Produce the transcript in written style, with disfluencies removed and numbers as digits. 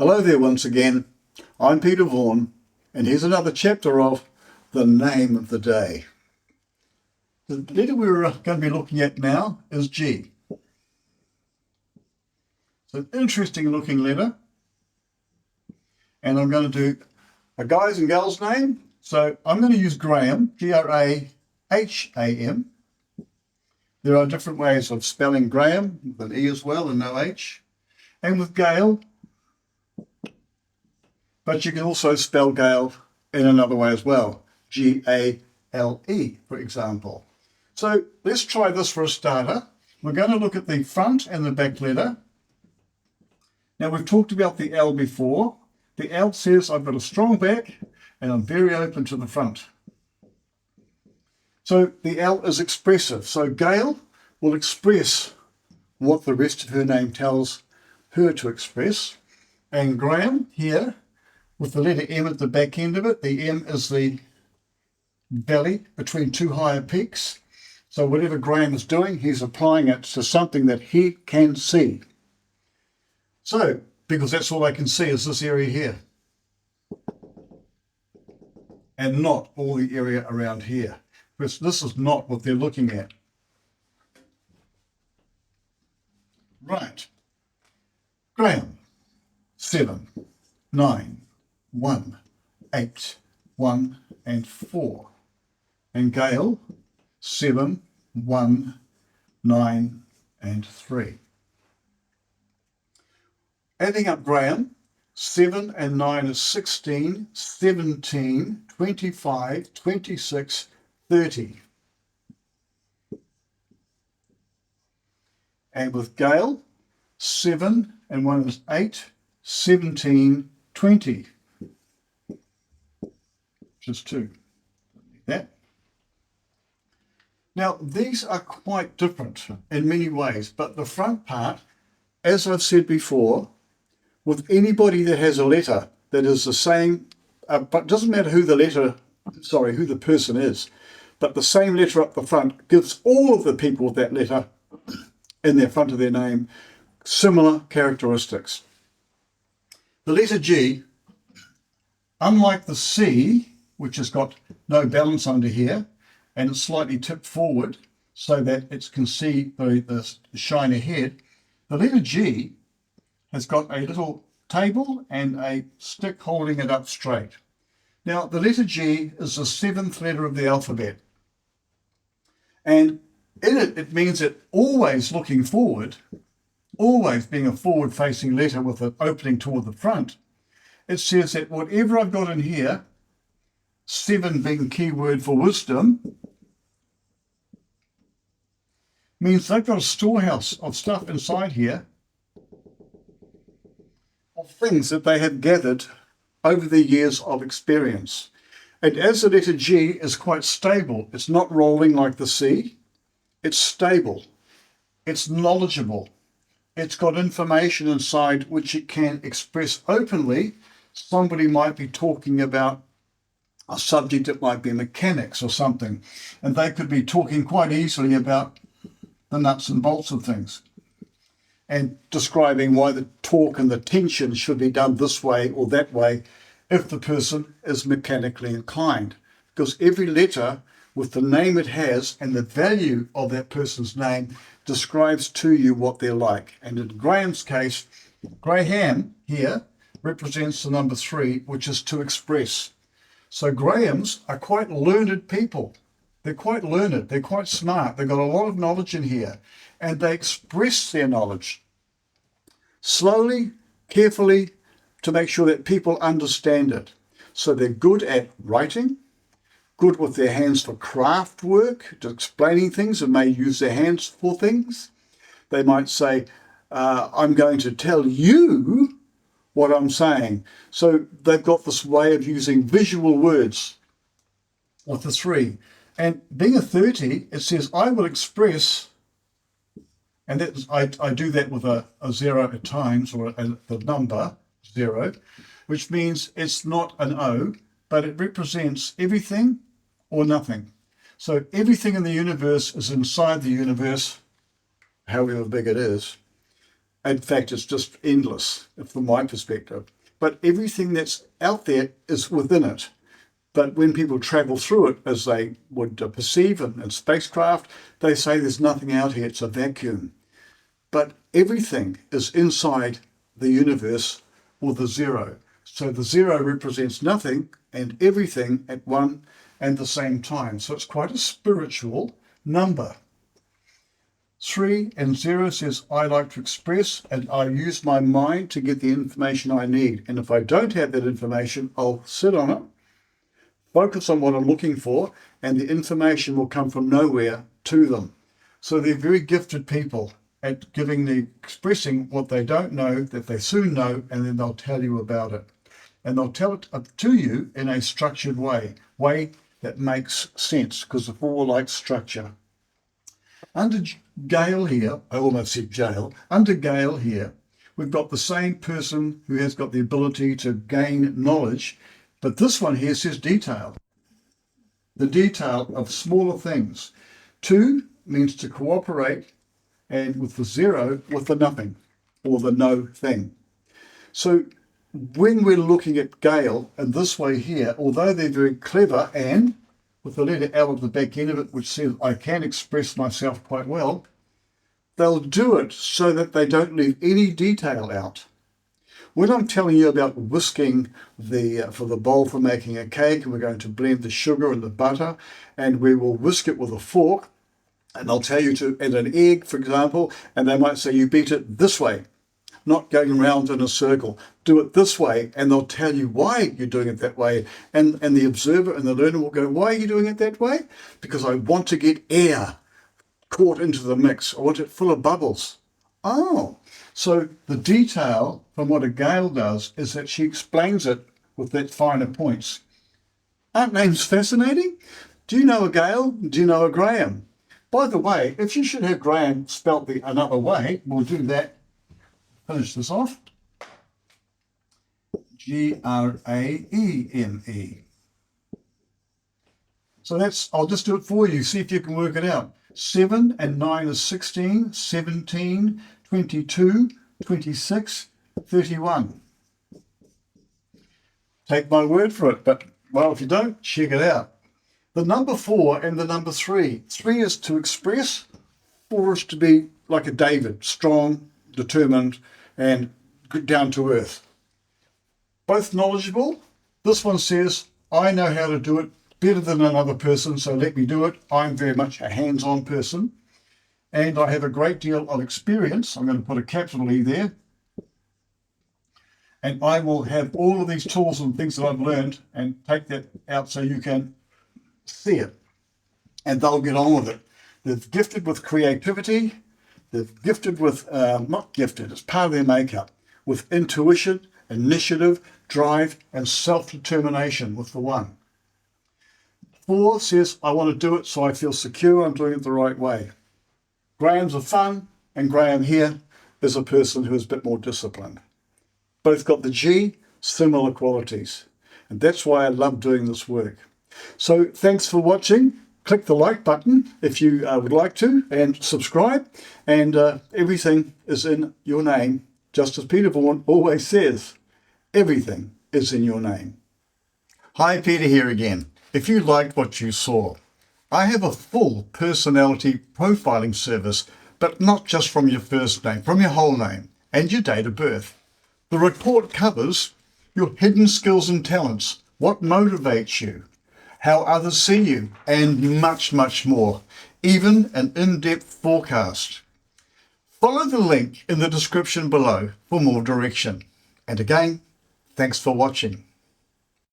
Hello there once again. I'm Peter Vaughan, and here's another chapter of The Name of the Day. The letter we're going to be looking at now is G. It's an interesting looking letter, and I'm going to do a guy's and gal's name. So I'm going to use Graham, Graham. There are different ways of spelling Graham, with an E as well and no H. And with Gail, but you can also spell Gail in another way as well, G-A-L-E, for example. So let's try this for a starter. We're going to look at the front and the back letter. Now, we've talked about the L before. The L says I've got a strong back and I'm very open to the front. So the L is expressive. So Gail will express what the rest of her name tells her to express. And Graham here, with the letter M at the back end of it, the M is the valley between two higher peaks. So whatever Graham is doing, he's applying it to something that he can see. So, because that's all I can see is this area here, and not all the area around here, because this is not what they're looking at. Right. Graham, 7, 9, 1, 8, 1 and 4. And Gail, 7, 1, 9 and 3. Adding up Graham, 7 and 9 is 16, 17, 25, 26, 30. And with Gail, 7 and 1 is 8, 17, 20. Just 2. Like that. Now, these are quite different in many ways, but the front part, as I've said before, with anybody that has a letter that is the same, but doesn't matter who the person is, but the same letter up the front gives all of the people with that letter in their front of their name similar characteristics. The letter G, unlike the C, which has got no balance under here, and it's slightly tipped forward so that it can see the shine ahead, the letter G has got a little table and a stick holding it up straight. Now, the letter G is the 7th letter of the alphabet. And in it, it means it always looking forward, always being a forward-facing letter with an opening toward the front. It says that whatever I've got in here, 7 being keyword for wisdom, means they've got a storehouse of stuff inside here, of things that they have gathered over the years of experience. And as the letter G is quite stable, it's not rolling like the C, it's stable, it's knowledgeable, it's got information inside which it can express openly. Somebody might be talking about a subject that might be mechanics or something, and they could be talking quite easily about the nuts and bolts of things and describing why the torque and the tension should be done this way or that way if the person is mechanically inclined. Because every letter with the name it has and the value of that person's name describes to you what they're like. And in Graham's case, Graham here represents the number 3, which is to express. So Grahams are quite learned people. They're quite learned, they're quite smart, they've got a lot of knowledge in here, and they express their knowledge slowly, carefully, to make sure that people understand it. So they're good at writing, good with their hands for craft work, to explaining things, and may use their hands for things. They might say, I'm going to tell you what I'm saying. So they've got this way of using visual words with the 3. And being a 30, it says, I will express, and that I do that with a 0 at times, or the number 0, which means it's not an O, but it represents everything or nothing. So everything in the universe is inside the universe, however big it is. In fact, it's just endless from my perspective. But everything that's out there is within it. But when people travel through it, as they would perceive in spacecraft, they say there's nothing out here, it's a vacuum. But everything is inside the universe, or the zero. So the zero represents nothing and everything at one and the same time. So it's quite a spiritual number. 3 and 0 says, I like to express and I use my mind to get the information I need. And if I don't have that information, I'll sit on it, focus on what I'm looking for, and the information will come from nowhere to them. So they're very gifted people at expressing what they don't know, that they soon know, and then they'll tell you about it. And they'll tell it to you in a structured way that makes sense, because the 4 likes structure. Under Gail here, I almost said jail, under Gail here, we've got the same person who has got the ability to gain knowledge, but this one here says detail. The detail of smaller things. 2 means to cooperate, and with the 0, with the nothing, or the no thing. So when we're looking at Gail in this way here, although they're very clever, and with the letter L at the back end of it, which says I can express myself quite well, they'll do it so that they don't leave any detail out. When I'm telling you about whisking for the bowl for making a cake, and we're going to blend the sugar and the butter, and we will whisk it with a fork, and they'll tell you to add an egg, for example, and they might say you beat it this way, not going round in a circle. Do it this way, and they'll tell you why you're doing it that way. And the observer and the learner will go, why are you doing it that way? Because I want to get air caught into the mix. I want it full of bubbles. Oh, so the detail from what a Gail does is that she explains it with that finer points. Aren't names fascinating? Do you know a Gail? Do you know a Graham? By the way, if you should have Graham spelt another way, we'll do that. Finish this off. Graeme. So I'll just do it for you. See if you can work it out. 7 and 9 is 16, 17, 22, 26, 31. Take my word for it, but, well, if you don't, check it out. The number 4 and the number 3. 3 is to express, 4 is to be like a David, strong, determined, and down to earth. Both knowledgeable. This one says, I know how to do it better than another person, so let me do it. I'm very much a hands-on person, and I have a great deal of experience. I'm going to put a capital E there. And I will have all of these tools and things that I've learned and take that out so you can see it, and they'll get on with it. They're gifted with creativity. They're gifted with, not gifted, it's part of their makeup, with intuition, initiative, drive, and self-determination with the 1. 4 says, I want to do it so I feel secure I'm doing it the right way. Graham's are fun, and Graham here is a person who is a bit more disciplined. Both got the G, similar qualities. And that's why I love doing this work. So thanks for watching. Click the like button if you would like to, and subscribe. And everything is in your name, just as Peter Vaughan always says. Everything is in your name. Hi, Peter here again. If you liked what you saw, I have a full personality profiling service, but not just from your first name, from your whole name and your date of birth. The report covers your hidden skills and talents, what motivates you, how others see you, and much, much more, even an in-depth forecast. Follow the link in the description below for more direction. And again, thanks for watching.